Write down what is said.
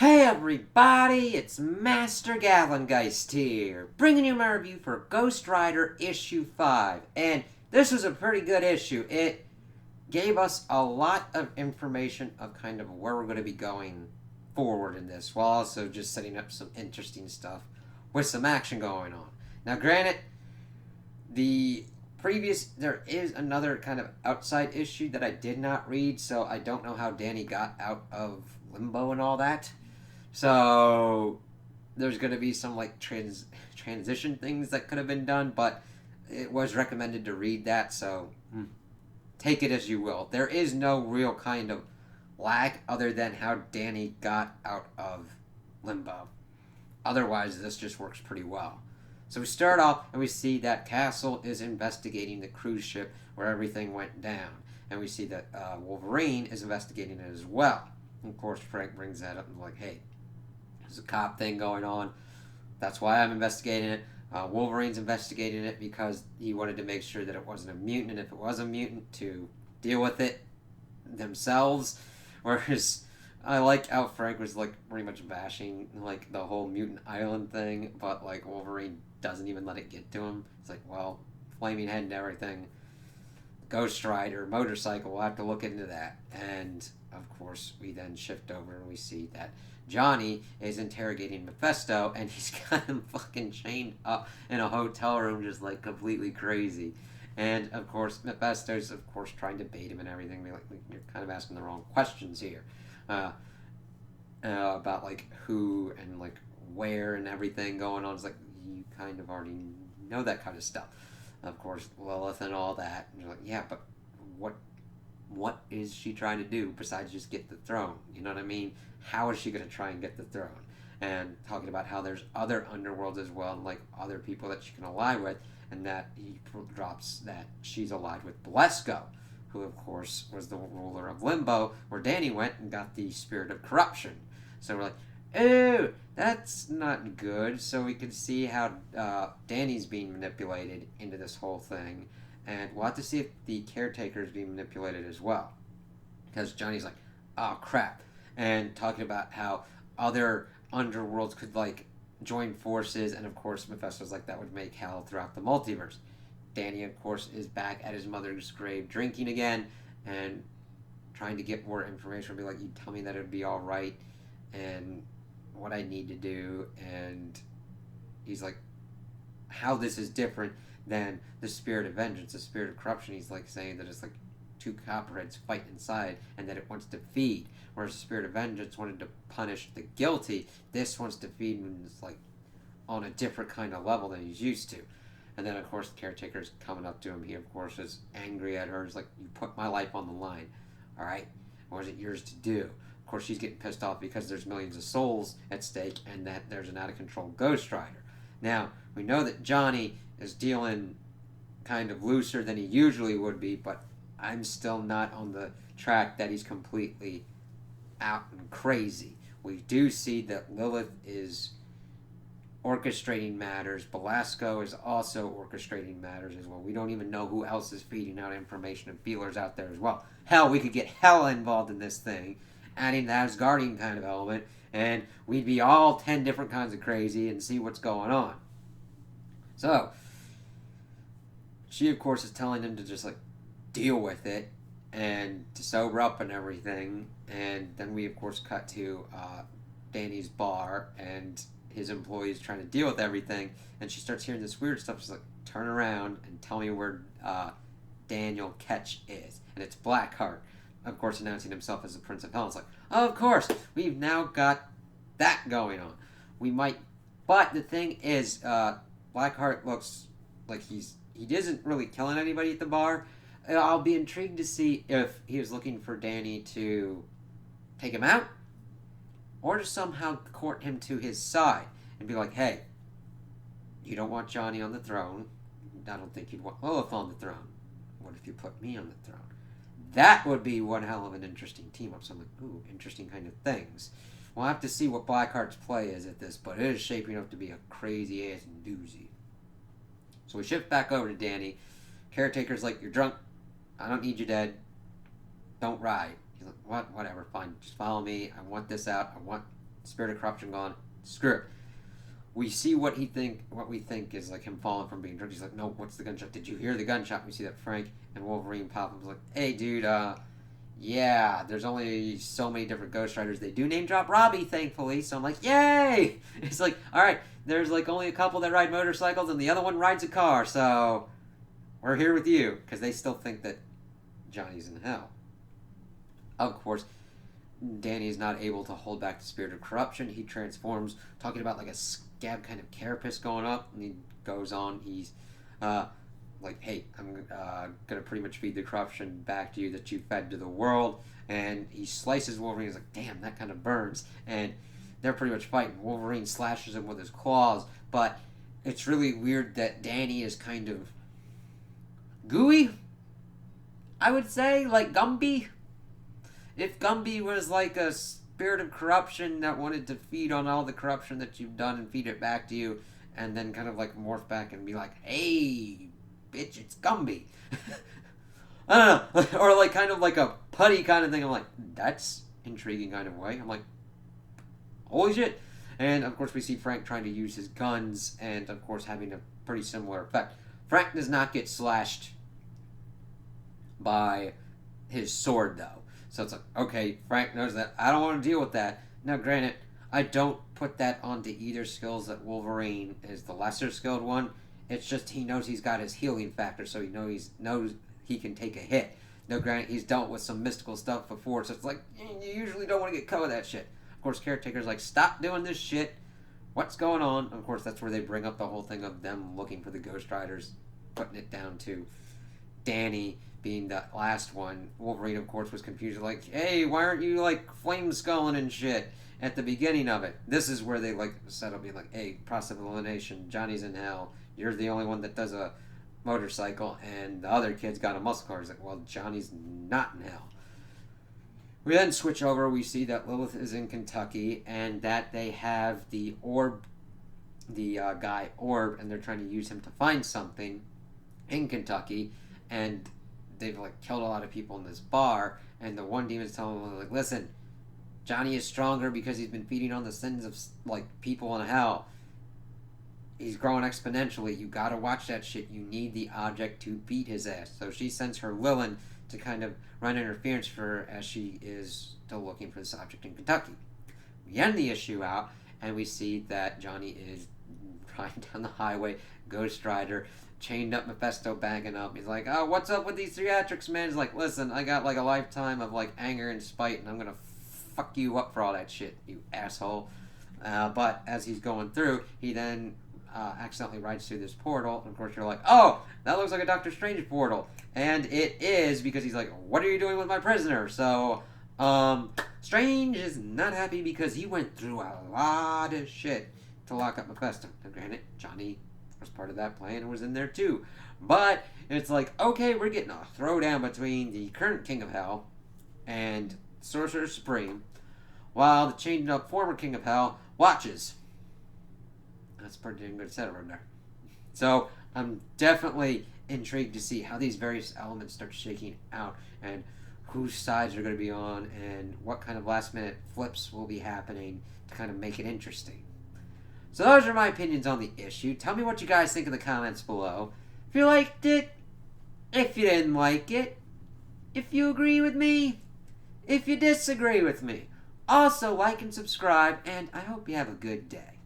Hey everybody, it's Master Galengeist here, bringing you my review for Ghost Rider issue 5. And this was a pretty good issue. It gave us a lot of information of kind of where we're going to be going forward in this, while also just setting up some interesting stuff with some action going on. Now, granted, there is another kind of outside issue that I did not read, so I don't know how Danny got out of limbo and all that. So there's going to be some like transition things that could have been done, but it was recommended to read that, so take it as you will. There is no real kind of lag other than how Danny got out of limbo. Otherwise, this just works pretty well. So we start off and we see that Castle is investigating the cruise ship where everything went down. And we see that Wolverine is investigating it as well. And of course, Frank brings that up and like, hey, there's a cop thing going on. That's why I'm investigating it. Wolverine's investigating it because he wanted to make sure that it wasn't a mutant, and if it was a mutant, to deal with it themselves. Whereas I like how Frank was like pretty much bashing like the whole mutant island thing, but like Wolverine doesn't even let it get to him. It's like, well, flaming head and everything. Ghost Rider motorcycle. We'll have to look into that. And of course, we then shift over and we see that Johnny is interrogating Mephisto, and he's got him fucking chained up in a hotel room, just like completely crazy. And of course, Mephisto's of course trying to bait him and everything. Like, you're kind of asking the wrong questions here about like who and like where and everything going on. It's like you kind of already know that kind of stuff. Of course, Lilith and all that. And you're like, yeah, but what is she trying to do besides just get the throne? You know what I mean? How is she going to try and get the throne? And talking about how there's other underworlds as well, and like other people that she can ally with, and that he drops that she's allied with Blesco, who of course was the ruler of Limbo, where Danny went and got the spirit of corruption. So we're like, ew, that's not good. So we can see how Danny's being manipulated into this whole thing. And we'll have to see if the caretaker is being manipulated as well. Because Johnny's like, oh crap. And talking about how other underworlds could like join forces. And of course, Mephisto's like, that would make hell throughout the multiverse. Danny, of course, is back at his mother's grave drinking again and trying to get more information. Be like, you tell me that it would be all right and what I need to do. And he's like, how this is different than the spirit of vengeance, the spirit of corruption. He's like saying that it's like two copperheads fight inside and that it wants to feed. Whereas the spirit of vengeance wanted to punish the guilty, this wants to feed and it's like on a different kind of level than he's used to. And then of course the caretaker's coming up to him. He of course is angry at her. He's like, you put my life on the line, alright? Or is it yours to do? Of course she's getting pissed off because there's millions of souls at stake and that there's an out of control Ghost Rider. Now, we know that Johnny is dealing kind of looser than he usually would be, but I'm still not on the track that he's completely out and crazy. We do see that Lilith is orchestrating matters. Belasco is also orchestrating matters as well. We don't even know who else is feeding out information and feelers out there as well. Hell, we could get Hela involved in this thing, adding the Asgardian kind of element, and we'd be all 10 different kinds of crazy and see what's going on. So, she of course is telling him to just like deal with it and to sober up and everything. And then we of course cut to Danny's bar and his employees trying to deal with everything. And she starts hearing this weird stuff. She's like, turn around and tell me where Daniel Ketch is. And it's Blackheart, of course, announcing himself as the Prince of Hell. It's like, oh, of course, we've now got that going on. We might, but the thing is, Blackheart looks like he isn't really killing anybody at the bar. I'll be intrigued to see if he was looking for Danny to take him out or to somehow court him to his side and be like, hey, you don't want Johnny on the throne. I don't think you'd want Lilith on the throne. What if you put me on the throne? That would be one hell of an interesting team up. So I'm like, ooh, interesting kind of things. We'll have to see what Blackheart's play is at this, but it is shaping up to be a crazy ass doozy. So we shift back over to Danny. Caretaker's like, you're drunk. I don't need you dead. Don't ride. He's like, what? Whatever, fine. Just follow me. I want this out. I want Spirit of Corruption gone. Screw it. We see what we think is like him falling from being drunk. He's like, no, what's the gunshot? Did you hear the gunshot? We see that Frank and Wolverine pop up like, hey, dude, yeah, there's only so many different Ghost Riders. They do name drop Robbie, thankfully. So I'm like, yay! It's like, all right, there's like only a couple that ride motorcycles, and the other one rides a car. So we're here with you because they still think that Johnny's in hell. Of course, Danny is not able to hold back the Spirit of Corruption. He transforms, talking about like a scab kind of carapace going up, and he goes on. He's like, hey, I'm gonna pretty much feed the corruption back to you that you fed to the world. And he slices Wolverine. He's like, damn, that kind of burns. And they're pretty much fighting. Wolverine slashes him with his claws, but it's really weird that Danny is kind of gooey, I would say, like Gumby. If Gumby was like a spirit of corruption that wanted to feed on all the corruption that you've done and feed it back to you, and then kind of like morph back and be like, hey, bitch, it's Gumby. I don't know. Or like kind of like a putty kind of thing. I'm like, that's intriguing kind of way. I'm like, holy shit. And of course we see Frank trying to use his guns and of course having a pretty similar effect. Frank does not get slashed by his sword though. So it's like, okay, Frank knows that. I don't want to deal with that. Now granted, I don't put that onto either skills that Wolverine is the lesser skilled one. It's just he knows he's got his healing factor, so he knows he can take a hit. Now granted, he's dealt with some mystical stuff before, so it's like, you usually don't want to get caught with that shit. Of course, Caretaker's like, stop doing this shit. What's going on? Of course, that's where they bring up the whole thing of them looking for the Ghost Riders, putting it down to Danny being the last one. Wolverine, of course, was confused, like, hey, why aren't you, like, flame sculling and shit at the beginning of it? This is where they, like, set up being like, hey, process of elimination, Johnny's in hell, you're the only one that does a motorcycle, and the other kid's got a muscle car. He's like, well, Johnny's not in hell. We then switch over, we see that Lilith is in Kentucky, and that they have the Orb, the guy Orb, and they're trying to use him to find something in Kentucky, and they've like killed a lot of people in this bar, and the one demon's telling them like, listen, Johnny is stronger because he's been feeding on the sins of like people in hell. He's growing exponentially. You gotta watch that shit. You need the object to beat his ass. So she sends her Lilith to kind of run interference for her as she is still looking for this object in Kentucky. We end the issue out, and we see that Johnny is riding down the highway, Ghost Rider, chained up, Mephisto banging up. He's like, oh, what's up with these theatrics, man? He's like, listen, I got like a lifetime of like anger and spite, and I'm gonna fuck you up for all that shit, you asshole. But as he's going through, he then accidentally rides through this portal, and of course you're like, oh, that looks like a Doctor Strange portal. And it is, because he's like, what are you doing with my prisoner? So, Strange is not happy because he went through a lot of shit to lock up Mephisto. Now granted, Johnny was part of that plan and was in there too. But it's like, okay, we're getting a throwdown between the current King of Hell and Sorcerer Supreme, while the chained up former King of Hell watches. That's pretty good setup right there. So I'm definitely intrigued to see how these various elements start shaking out and whose sides are going to be on and what kind of last minute flips will be happening to kind of make it interesting. So those are my opinions on the issue. Tell me what you guys think in the comments below. If you liked it, if you didn't like it, if you agree with me, if you disagree with me. Also like and subscribe, and I hope you have a good day.